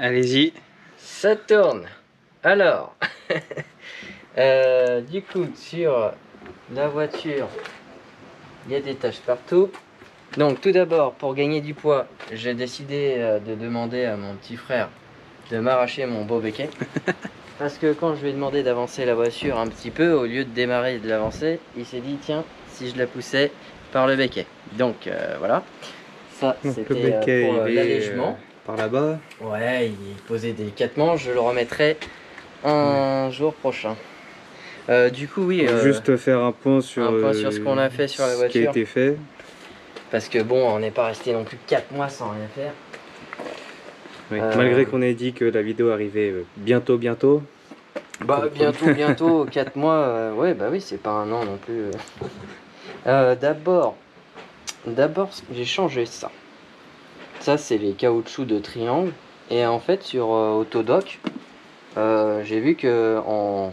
Allez-y. Ça tourne. Alors, du coup, sur la voiture, il y a des taches partout. Donc, tout d'abord, pour gagner du poids, j'ai décidé de demander à mon petit frère de m'arracher mon beau béquet. Parce que quand je lui ai demandé d'avancer la voiture un petit peu, au lieu de démarrer et de l'avancer, il s'est dit, tiens, si je la poussais par le béquet. Donc, voilà. Ça, c'était pour l'allègement. Par là-bas. Ouais, il posait délicatement, je le remettrai un jour prochain. Du coup, oui. Juste faire un point sur ce qu'on a fait sur la voiture. Ce qui a été fait. Parce que bon, on n'est pas resté non plus 4 mois sans rien faire. Oui, malgré qu'on ait dit que la vidéo arrivait bientôt. Bah, bientôt, 4 mois, ouais, bah oui, c'est pas un an non plus. D'abord, j'ai changé ça. Ça, c'est les caoutchoucs de triangle. Et en fait, sur Autodoc, j'ai vu que en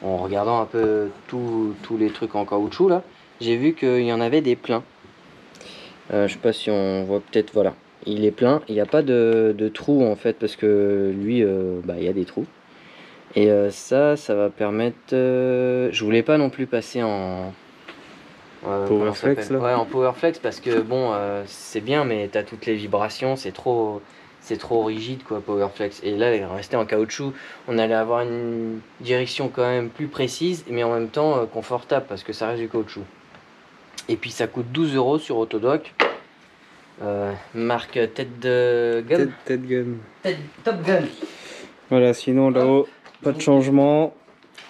regardant un peu tous les trucs en caoutchouc là, j'ai vu qu'il y en avait des pleins. Je sais pas si on voit, peut-être, voilà. Il est plein, il n'y a pas de trou en fait, parce que lui, bah, il y a des trous. Et ça va permettre... je voulais pas non plus passer en... Powerflex là. Ouais, en Powerflex, parce que bon, c'est bien, mais t'as toutes les vibrations, c'est trop rigide quoi, Powerflex. Et là, rester en caoutchouc, on allait avoir une direction quand même plus précise, mais en même temps confortable, parce que ça reste du caoutchouc. Et puis ça coûte 12 € sur Autodoc. Marque Tête Gun. Tête Gun. Top Gun. Voilà, sinon là-haut, pas de changement.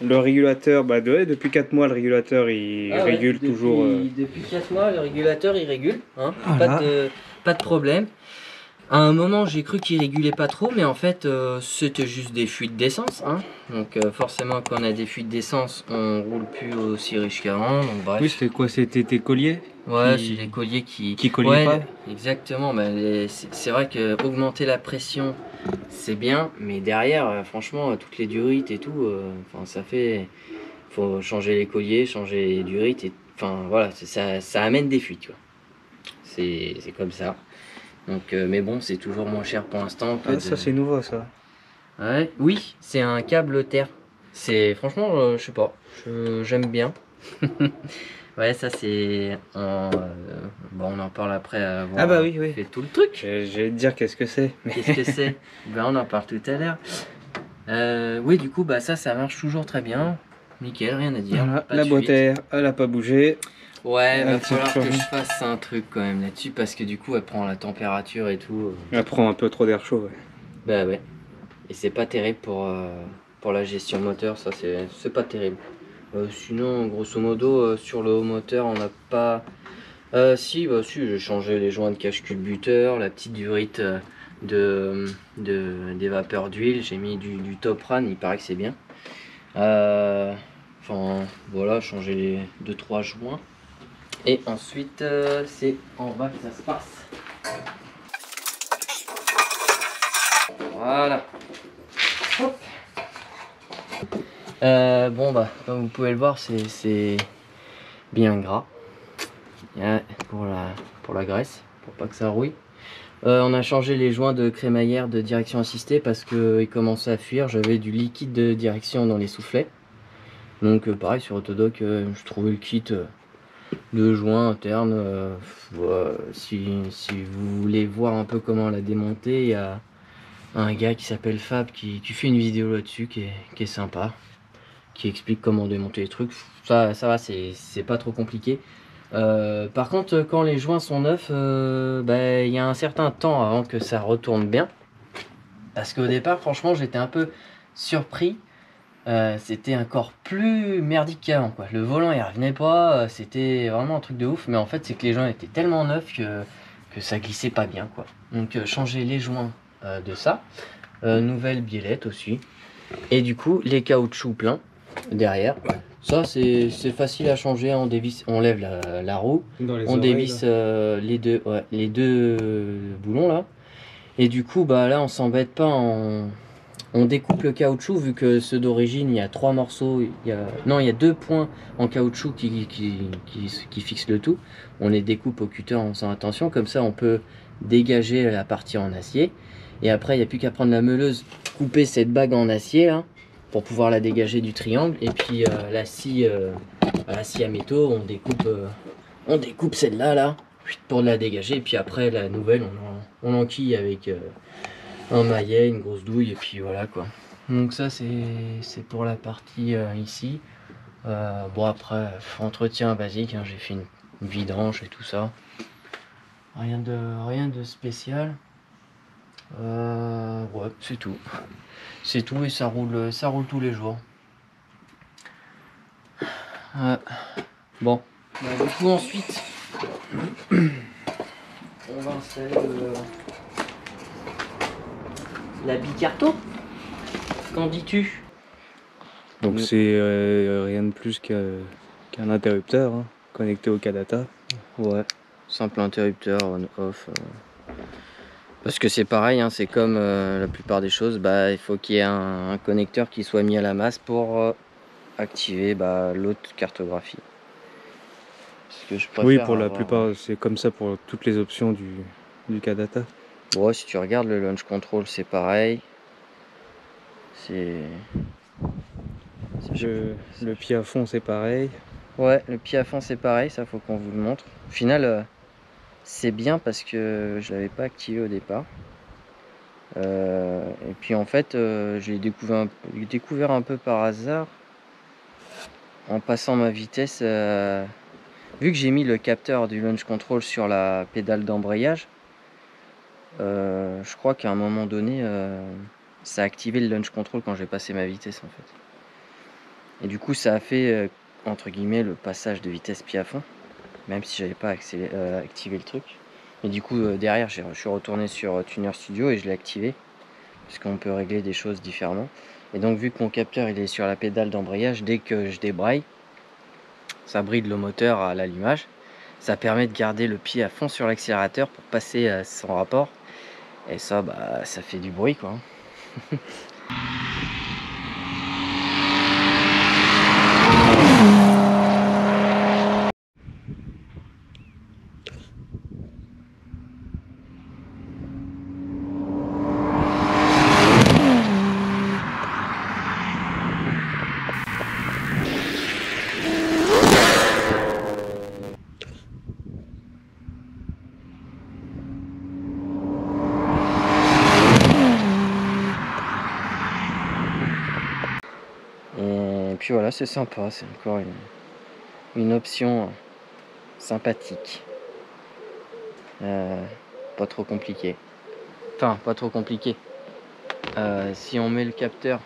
Le régulateur, bah depuis 4 mois, le régulateur il régule toujours. Depuis 4 mois, le régulateur il régule, hein, voilà. pas de problème. À un moment, j'ai cru qu'il régulait pas trop, mais en fait, c'était juste des fuites d'essence. Hein. Donc, forcément, quand on a des fuites d'essence, on roule plus aussi riche qu'avant. Donc, bref. Oui, c'était quoi? C'était tes colliers? Ouais, c'est les colliers qui colliaient pas. Exactement. Bah, c'est vrai que augmenter la pression, c'est bien, mais derrière, franchement, toutes les durites et tout, ça fait. Faut changer les colliers, changer les durites, et enfin voilà, ça amène des fuites. C'est comme ça. Donc, mais bon, c'est toujours moins cher pour l'instant. Ça c'est nouveau ça. Ouais, oui, c'est un câble terre. C'est franchement, je sais pas, j'aime bien. Ouais, ça c'est bon, on en parle après avoir oui. fait tout le truc. Je vais te dire qu'est-ce que c'est. Qu'est-ce que c'est? Ben, on en parle tout à l'heure. Oui, du coup, bah ça marche toujours très bien. Nickel, rien à dire. Voilà, la boîte à air, elle a pas bougé. Ouais, il va falloir que je fasse un truc quand même là-dessus, parce que du coup, elle prend la température et tout. Elle prend un peu trop d'air chaud, ouais. Bah ouais. Et c'est pas terrible pour la gestion moteur, ça c'est pas terrible. Sinon, grosso modo, sur le haut moteur, on n'a pas... si, j'ai changé les joints de cache-culbuteur, la petite durite des vapeurs d'huile, j'ai mis du Top Ran, il paraît que c'est bien. Enfin, voilà, changer les 2-3 joints. Et ensuite, c'est en bas que ça se passe. Voilà. Hop. Bon bah, comme vous pouvez le voir, c'est bien gras. Pour la graisse, pour pas que ça rouille. On a changé les joints de crémaillère de direction assistée parce qu'il commençait à fuir. J'avais du liquide de direction dans les soufflets. Donc pareil, sur Autodoc, je trouvais le kit de joints internes. Si vous voulez voir un peu comment la démonter, il y a un gars qui s'appelle Fab qui fait une vidéo là-dessus qui est sympa, qui explique comment démonter les trucs. Ça va, c'est pas trop compliqué. Par contre, quand les joints sont neufs, il y a un certain temps avant que ça retourne bien. Parce qu'au départ, franchement, j'étais un peu surpris. C'était encore plus merdique qu'avant, quoi. Le volant il revenait pas, c'était vraiment un truc de ouf. Mais en fait, c'est que les joints étaient tellement neufs que ça glissait pas bien, quoi. Donc changer les joints de ça. Nouvelle biellette aussi. Et du coup, les caoutchoucs pleins derrière. Ça, c'est facile à changer. On lève la roue, on dévisse les deux boulons là. Et du coup, bah là, on s'embête pas. On découpe le caoutchouc, vu que ceux d'origine, il y a 3 morceaux. Il y a 2 points en caoutchouc qui fixent le tout. On les découpe au cutter en faisant attention. Comme ça, on peut dégager la partie en acier. Et après, il n'y a plus qu'à prendre la meuleuse, couper cette bague en acier là, pour pouvoir la dégager du triangle. Et puis la scie à métaux, on découpe celle-là là, pour la dégager. Et puis après, la nouvelle, on enquille avec un maillet, une grosse douille. Et puis voilà quoi. Donc ça, c'est pour la partie ici. Bon après, entretien basique, hein, j'ai fait une vidange et tout ça. Rien de spécial. Ouais, c'est tout. C'est tout et ça roule tous les jours. Bon, bah, du coup ensuite, on va installer la bicarto. Qu'en dis-tu? Donc c'est rien de plus qu'un interrupteur hein, connecté au Kadata. Ouais, simple interrupteur on-off. Parce que c'est pareil, hein, c'est comme la plupart des choses, bah, il faut qu'il y ait un connecteur qui soit mis à la masse pour activer l'autre cartographie. Que je préfère oui, pour la plupart, c'est comme ça pour toutes les options du Kadata. Bon, si tu regardes le launch control, c'est pareil. Le pied à fond, c'est pareil. Ouais, le pied à fond, c'est pareil, ça faut qu'on vous le montre. Au final, c'est bien parce que je l'avais pas activé au départ. Et puis en fait, j'ai découvert un peu par hasard en passant ma vitesse. Vu que j'ai mis le capteur du launch control sur la pédale d'embrayage, je crois qu'à un moment donné, ça a activé le launch control quand j'ai passé ma vitesse en fait. Et du coup, ça a fait entre guillemets le passage de vitesse pied à fond, même si j'avais pas activé le truc. Et du coup, derrière, je suis retourné sur Tuner Studio et je l'ai activé, puisqu'on peut régler des choses différemment. Et donc, vu que mon capteur il est sur la pédale d'embrayage, dès que je débraille, ça bride le moteur à l'allumage. Ça permet de garder le pied à fond sur l'accélérateur pour passer son rapport. Et ça, ça fait du bruit quoi. Et puis voilà, c'est sympa, c'est encore une option sympathique. Pas trop compliqué. Enfin, pas trop compliqué. Si on met le capteur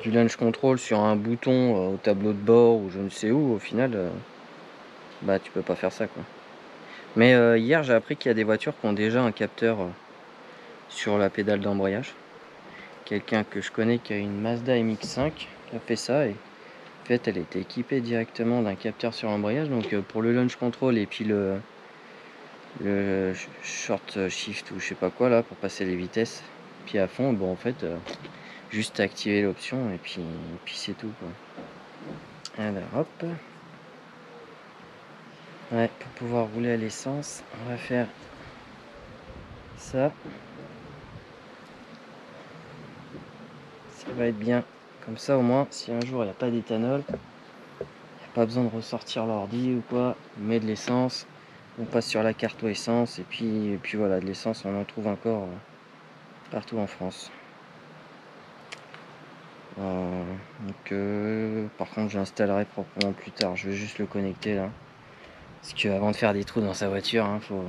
du launch control sur un bouton au tableau de bord ou je ne sais où, au final, tu peux pas faire ça quoi. Mais hier, j'ai appris qu'il y a des voitures qui ont déjà un capteur sur la pédale d'embrayage. Quelqu'un que je connais qui a une Mazda MX-5 qui a fait ça et en fait elle était équipée directement d'un capteur sur l'embrayage. Donc pour le launch control et puis le short shift ou je sais pas quoi là pour passer les vitesses pied à fond, bon en fait juste activer l'option et puis c'est tout quoi. Alors hop, ouais, pour pouvoir rouler à l'essence on va faire ça. Ça va être bien comme ça, au moins si un jour il n'y a pas d'éthanol, il n'y a pas besoin de ressortir l'ordi ou quoi. On met de l'essence, on passe sur la carte essence et puis voilà, de l'essence on en trouve encore partout en France. Donc par contre j'installerai proprement plus tard, je vais juste le connecter là. Parce qu'avant de faire des trous dans sa voiture, hein, faut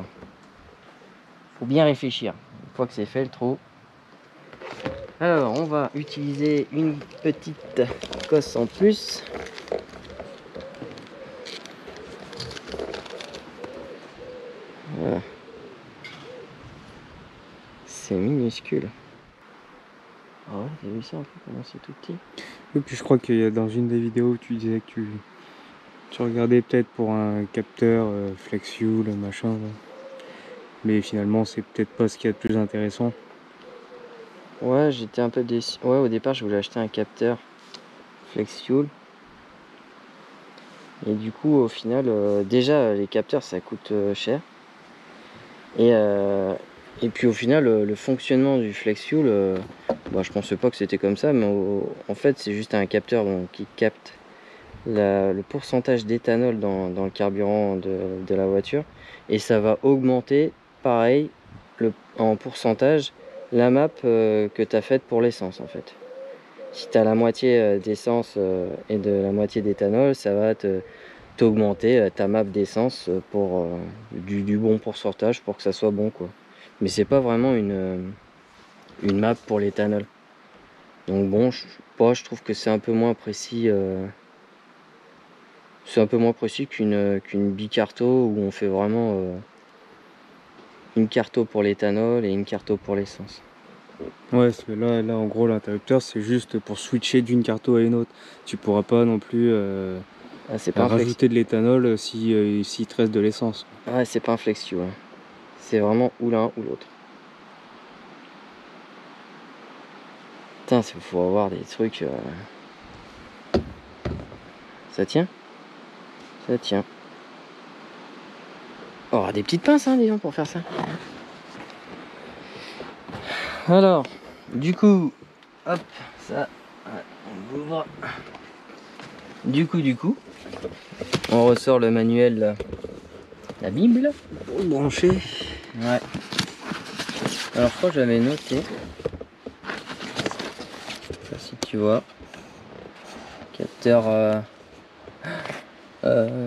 bien réfléchir. Une fois que c'est fait le trou. Alors on va utiliser une petite cosse en plus. Voilà. C'est minuscule. Ah ouais, t'as vu ça un peu comment c'est tout petit? Et puis je crois qu'il y a dans une des vidéos tu disais que tu regardais peut-être pour un capteur flex fuel, machin. Là. Mais finalement c'est peut-être pas ce qu'il y a de plus intéressant. Ouais, j'étais un peu déçu. Ouais, au départ je voulais acheter un capteur flex fuel. Et du coup au final, déjà les capteurs ça coûte cher. Et puis au final, le fonctionnement du flex fuel, je pensais pas que c'était comme ça, mais en fait c'est juste un capteur qui capte le pourcentage d'éthanol dans le carburant de la voiture, et ça va augmenter pareil en pourcentage la map que tu as faite pour l'essence en fait. Si tu as la moitié d'essence et de la moitié d'éthanol, ça va t'augmenter ta map d'essence pour du bon pourcentage pour que ça soit bon quoi. Mais c'est pas vraiment une map pour l'éthanol. Donc bon, je trouve que c'est un peu moins précis. C'est un peu moins précis qu'une bicarto où on fait vraiment une carto pour l'éthanol et une carto pour l'essence. Ouais, parce que là en gros l'interrupteur c'est juste pour switcher d'une carto à une autre. Tu pourras pas non plus C'est pas un flex. rajouter de l'éthanol s'il te reste de l'essence. Ouais, c'est pas un flex fuel. C'est vraiment ou l'un ou l'autre. Putain, il faut avoir des trucs. Ça tient? Ça tient. Oh, des petites pinces, hein, disons, pour faire ça. Alors, du coup, hop, ça, on ouvre. Du coup, on ressort le manuel, la Bible. Pour brancher. Ouais. Alors, je crois que j'avais noté. Je sais pas si tu vois. Capteur.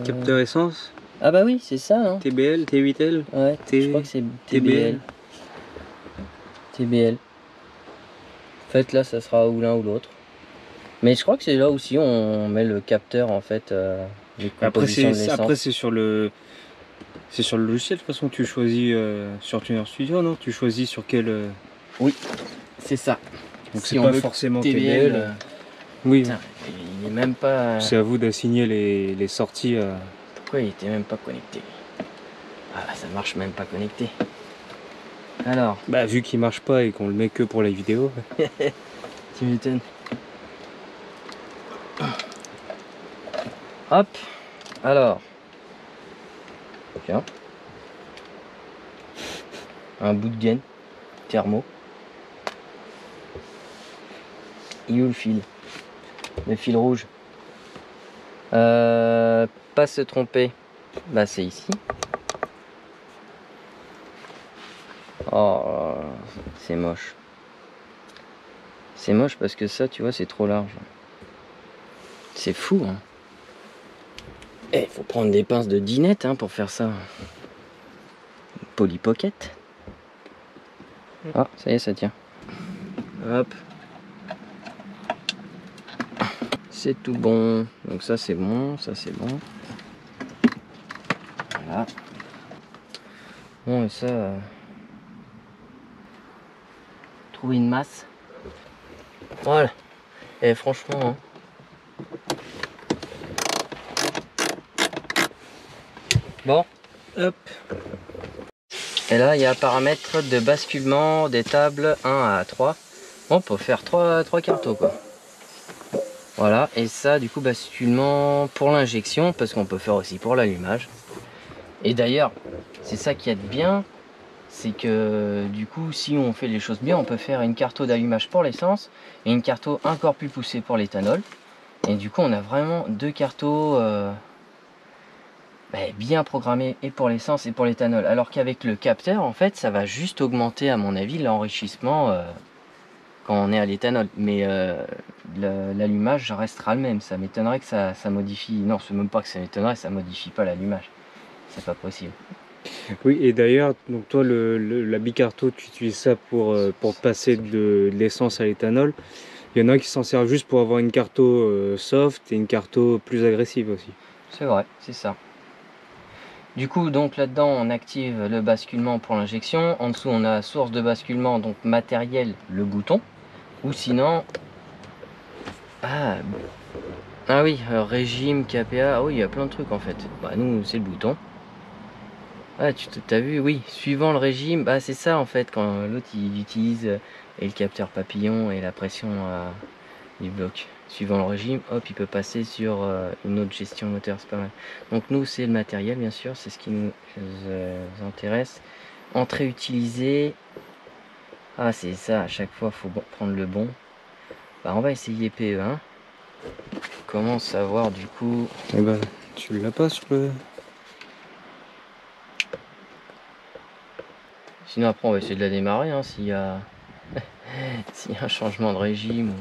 Capteur essence. Ah bah oui, c'est ça, hein. TBL, T8L. Ouais, je crois que c'est TBL. TBL. En fait, là, ça sera ou l'un ou l'autre. Mais je crois que c'est là aussi on met le capteur en fait. Après c'est sur le logiciel de toute façon que tu choisis sur Tuner Studio, non? Tu choisis sur quel. Oui, c'est ça. Donc si c'est pas forcément TBL. Oui. Putain, il est même pas. C'est à vous d'assigner les sorties. Pourquoi il était même pas connecté? Ah, ça marche même pas connecté. Alors. Bah vu qu'il marche pas et qu'on le met que pour la vidéo. Tu m'étonnes. Hop. Alors. Tiens. Un bout de gaine. Thermo. Il est où le fil? Le fil rouge. Pas se tromper. Bah c'est ici. Oh, c'est moche. C'est moche parce que ça, tu vois, c'est trop large. C'est fou, hein. Eh, faut prendre des pinces de dinette hein, pour faire ça. Poly Pocket. Ah, ça y est, ça tient. Hop. C'est tout bon. Donc ça, c'est bon. Ça, c'est bon. Voilà. Bon, et ça... Trouver une masse. Voilà. Et franchement... Hein, bon, hop. Et là, il y a paramètres de basculement des tables 1 à 3. Bon, on peut faire 3 cartos, quoi. Voilà, et ça, du coup, basculement pour l'injection, parce qu'on peut faire aussi pour l'allumage. Et d'ailleurs, c'est ça qui est bien, c'est que, du coup, si on fait les choses bien, on peut faire une carto d'allumage pour l'essence et une carto encore plus poussée pour l'éthanol. Et du coup, on a vraiment deux cartos... bien programmé et pour l'essence et pour l'éthanol, alors qu'avec le capteur en fait ça va juste augmenter à mon avis l'enrichissement quand on est à l'éthanol, mais l'allumage restera le même. Ça m'étonnerait que ça modifie, non c'est même pas que ça m'étonnerait, ça modifie pas l'allumage, c'est pas possible. Oui, et d'ailleurs, donc toi la bicarto tu utilises ça pour passer de l'essence à l'éthanol. Il y en a qui s'en servent juste pour avoir une carto soft et une carto plus agressive aussi. C'est vrai, c'est ça. Du coup, donc là-dedans, on active le basculement pour l'injection. En dessous, on a source de basculement, donc matériel, le bouton. Ou sinon... Ah oui, régime, KPA. Ah oui, il y a plein de trucs en fait. Bah nous, c'est le bouton. Ah, t'as vu, oui, suivant le régime, bah c'est ça en fait, quand l'autre il utilise et le capteur papillon et la pression du bloc. Suivant le régime, hop, il peut passer sur une autre gestion moteur, c'est pas mal. Donc nous, c'est le matériel, bien sûr, c'est ce qui nous intéresse. Entrée utilisée. Ah, c'est ça, à chaque fois, faut prendre le bon. Bah, on va essayer PE1. Comment savoir du coup? Eh ben, tu l'as pas sur le... Sinon, après, on va essayer de la démarrer hein, s'il y a... s'il y a un changement de régime.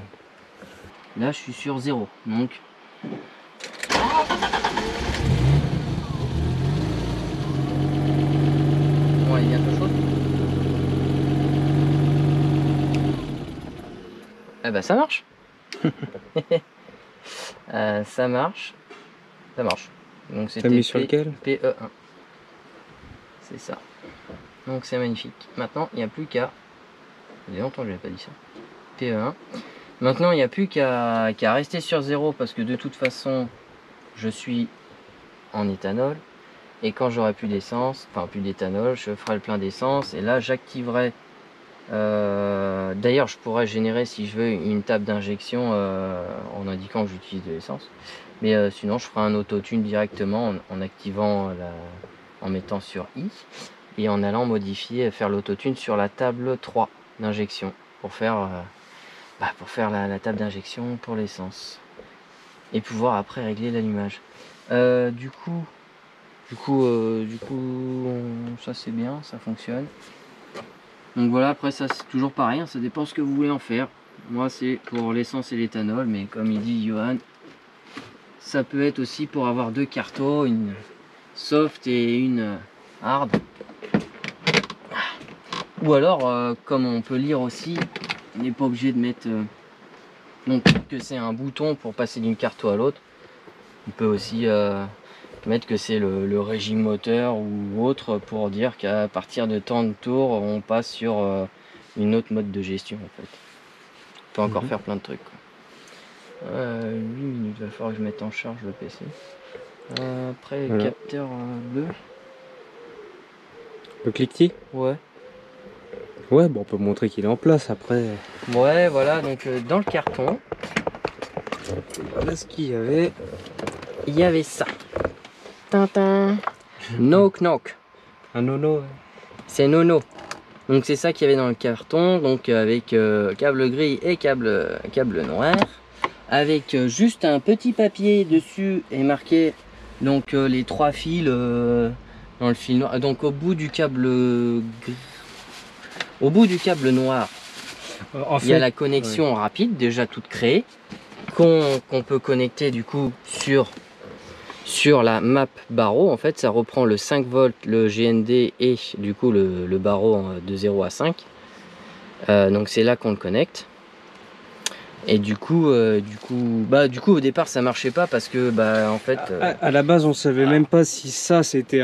Là, je suis sur 0. Donc. Bon, elle est bientôt chaude. Eh ben, ça marche. Ça marche. Ça marche. Donc T'as mis sur lequel? PE1. C'est ça. Donc c'est magnifique. Maintenant, il n'y a plus qu'à... Ça fait longtemps que je n'avais pas dit ça. PE1. Maintenant, il n'y a plus qu'à rester sur 0 parce que de toute façon, je suis en éthanol. Et quand j'aurai plus d'essence, enfin plus d'éthanol, je ferai le plein d'essence. Et là, j'activerai... D'ailleurs, je pourrais générer, si je veux, une table d'injection en indiquant que j'utilise de l'essence. Mais sinon, je ferai un autotune directement en activant en mettant sur I et en allant modifier, faire l'autotune sur la table 3 d'injection pour faire, la table d'injection pour l'essence et pouvoir après régler l'allumage. Du coup, ça c'est bien, ça fonctionne. Donc voilà, après ça c'est toujours pareil, hein, ça dépend ce que vous voulez en faire. Moi c'est pour l'essence et l'éthanol, mais comme il dit Johan, ça peut être aussi pour avoir deux cartos, une soft et une hard. Ou alors, comme on peut lire aussi, on n'est pas obligé de mettre donc que c'est un bouton pour passer d'une carto à l'autre. On peut aussi mettre que c'est le régime moteur ou autre pour dire qu'à partir de tant de tours, on passe sur une autre mode de gestion en fait. On peut encore faire plein de trucs. 8 minutes, il va falloir que je mette en charge le PC. Après, voilà. Capteur bleu. Le cliquetis? Ouais. Ouais, bon, on peut montrer qu'il est en place après. Ouais, voilà, donc dans le carton. Voilà ce qu'il y avait. Il y avait ça. Tintin. Knock knock. Un nono. Ouais. C'est nono. Donc c'est ça qu'il y avait dans le carton, donc avec câble gris et câble noir. Avec juste un petit papier dessus et marqué donc les 3 fils dans le fil noir. Donc au bout du câble gris, au bout du câble noir, il y a la connexion rapide déjà toute créée qu'on peut connecter du coup sur la map barreau. En fait ça reprend le 5 volts, le GND et du coup le barreau de 0 à 5. Donc c'est là qu'on le connecte. Et du coup, au départ ça marchait pas parce que en fait à la base on savait même pas si ça c'était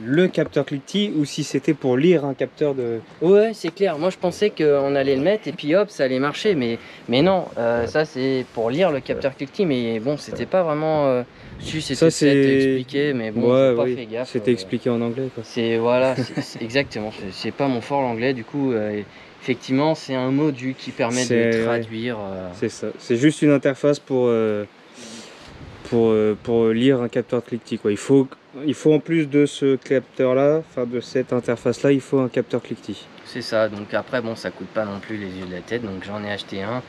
le capteur cliquetis ou si c'était pour lire un capteur de... Ouais, c'est clair, moi je pensais qu'on allait le mettre et puis hop ça allait marcher, mais non, ça c'est pour lire le capteur cliquetis, mais bon c'était pas vraiment si c'était expliqué, mais bon ouais, j'ai pas fait gaffe. C'était expliqué en anglais quoi. C'est voilà, exactement, c'est pas mon fort l'anglais, du coup effectivement, c'est un module qui permet de traduire. C'est ça. C'est juste une interface pour lire un capteur cliquetis quoi. Il faut en plus de ce capteur là, enfin de cette interface là, il faut un capteur cliquetis. C'est ça. Donc après bon, ça coûte pas non plus les yeux de la tête. Donc j'en ai acheté un.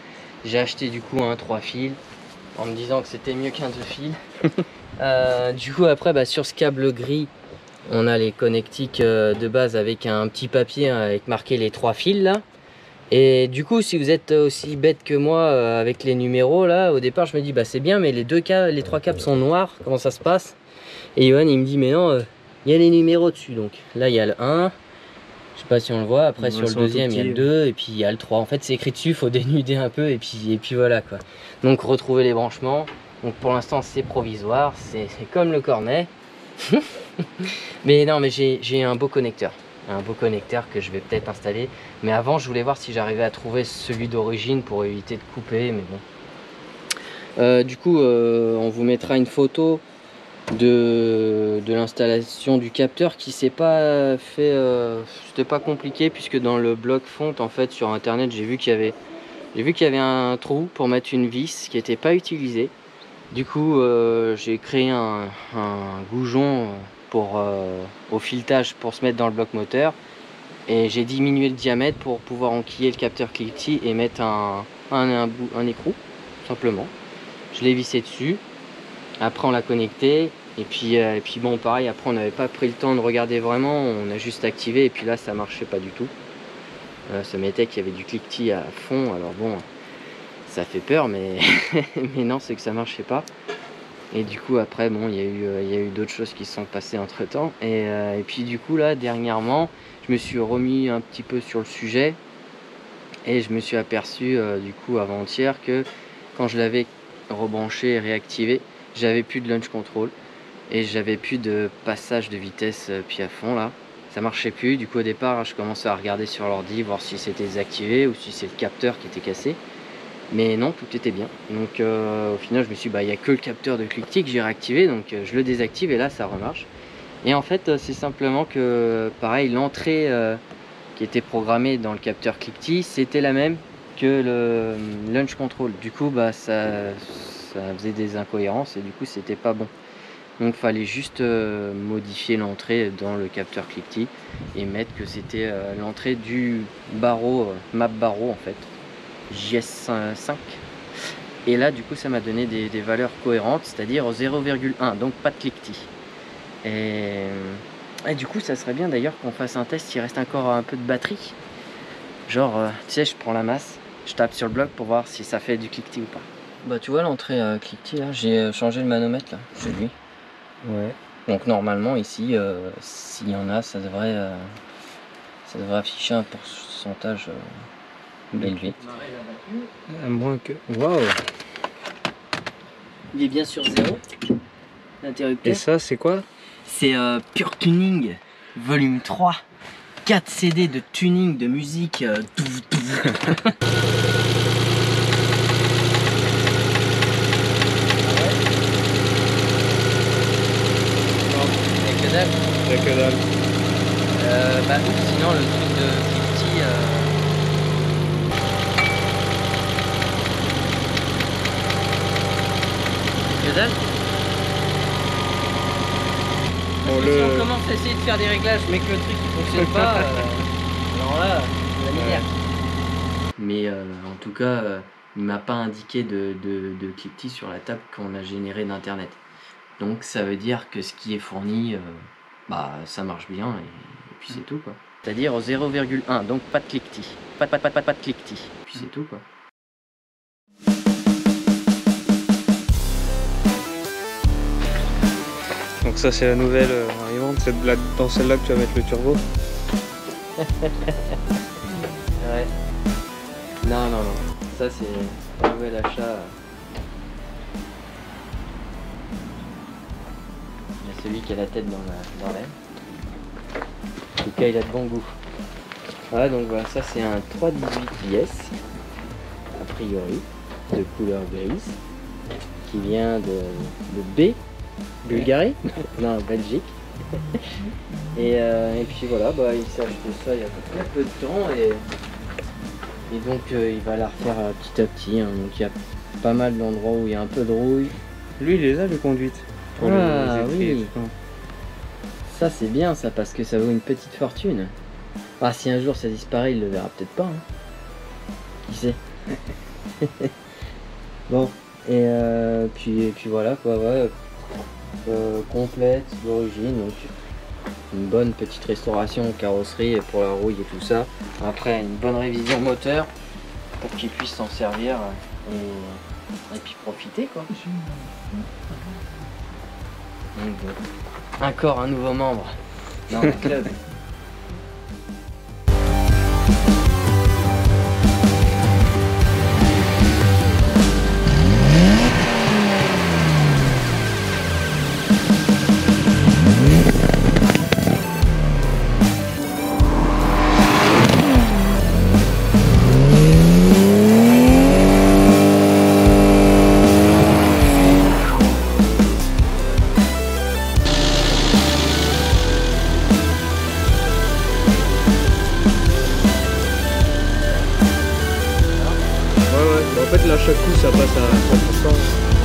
J'ai acheté du coup un 3 fils en me disant que c'était mieux qu'un 2 fils. Du coup après sur ce câble gris, on a les connectiques de base avec un petit papier avec marqué les 3 fils là. Et du coup si vous êtes aussi bête que moi avec les numéros là, au départ je me dis c'est bien, mais les 3 câbles sont noirs, comment ça se passe? Et Johan il me dit mais non, il y a les numéros dessus. Donc là il y a le 1, je sais pas si on le voit, après sur le deuxième il y a le 2 et puis il y a le 3. En fait c'est écrit dessus, il faut dénuder un peu et puis voilà quoi. Donc retrouver les branchements. Donc pour l'instant c'est provisoire, c'est comme le cornet. Mais non, mais j'ai un beau connecteur. Un beau connecteur que je vais peut-être installer. Mais avant, je voulais voir si j'arrivais à trouver celui d'origine pour éviter de couper. Mais bon. Du coup, on vous mettra une photo de l'installation du capteur qui s'est pas fait. C'était pas compliqué puisque dans le bloc fonte, en fait, sur internet, j'ai vu qu'il y avait un trou pour mettre une vis qui n'était pas utilisée. Du coup, j'ai créé un goujon au filetage pour se mettre dans le bloc moteur Et j'ai diminué le diamètre pour pouvoir enquiller le capteur cliquetis et mettre un écrou, tout simplement. Je l'ai vissé dessus. Après on l'a connecté. Et puis bon, pareil, après on n'avait pas pris le temps de regarder vraiment. On a juste activé et puis là ça marchait pas du tout. Ça mettait qu'il y avait du cliquetis à fond. Alors bon, ça fait peur, mais, mais non, c'est que ça marchait pas. Et du coup après bon, il y a eu d'autres choses qui se sont passées entre temps. Et puis du coup là dernièrement, je me suis remis un petit peu sur le sujet et je me suis aperçu du coup avant-hier que quand je l'avais rebranché et réactivé, j'avais plus de launch control et j'avais plus de passage de vitesse pied à fond là. Ça marchait plus. Du coup au départ je commençais à regarder sur l'ordi, voir si c'était désactivé ou si c'est le capteur qui était cassé. Mais non, tout était bien. Donc au final je me suis dit, bah il n'y a que le capteur de cliquetis que j'ai réactivé, donc je le désactive et là ça remarche. Et en fait c'est simplement que pareil, l'entrée qui était programmée dans le capteur cliquetis, c'était la même que le launch control. Du coup bah ça faisait des incohérences et du coup c'était pas bon. Donc il fallait juste modifier l'entrée dans le capteur cliquetis et mettre que c'était l'entrée du barreau, map barreau en fait, JS5. Et là du coup ça m'a donné des valeurs cohérentes, c'est-à-dire 0,1, donc pas de cliquetis. Et du coup ça serait bien d'ailleurs qu'on fasse un test s'il reste encore un peu de batterie. Genre tu sais, je prends la masse, je tape sur le bloc pour voir si ça fait du cliquetis ou pas. Bah tu vois l'entrée cliquetis là, j'ai changé le manomètre là, chez lui. Ouais. Donc normalement ici, s'il y en a, ça devrait afficher un pourcentage élevé. À moins que... Waouh! Il est bien sur 0, l'interrupteur. Et ça, c'est quoi? C'est Pure Tuning, volume 3. 4 CD de tuning de musique. Que dalle. Il y a que dalle. Bah sinon le truc de cliquetis que dalle. Bon, Si on commence à essayer de faire des réglages mais que le truc ne fonctionne pas, alors là, c'est la misère. Mais en tout cas, il m'a pas indiqué de cliquetis sur la table qu'on a généré d'internet. Donc ça veut dire que ce qui est fourni, bah ça marche bien et puis c'est tout quoi. C'est-à-dire 0,1, donc pas de cliquetis. Pas de cliquetis. Et puis c'est tout quoi. Donc ça c'est la nouvelle arrivante, c'est dans celle-là que tu vas mettre le turbo. Ouais. Non. Ça c'est un nouvel achat. Il y a celui qui a la tête dans l'air. En tout cas il a de bon goût. Voilà, donc voilà, ça c'est un 318 IS, a priori, de couleur grise, qui vient de B, Bulgarie, non, Belgique. Et puis voilà, bah, il s'est acheté ça il y a très peu de temps et donc il va la refaire petit à petit. Hein. Donc il y a pas mal d'endroits où il y a un peu de rouille. Lui il les a les conduites. Pour Ah les étriers, oui, tout ça. ça c'est bien ça parce que ça vaut une petite fortune. Ah, si un jour ça disparaît, il le verra peut-être pas. Hein. Qui sait. Bon, et puis voilà quoi, ouais. Complète d'origine, donc une bonne petite restauration carrosserie pour la rouille et tout ça. Après une bonne révision moteur pour qu'il puisse s'en servir et puis profiter quoi. Donc, encore un nouveau membre dans le club. En fait là chaque coup ça passe à 100%.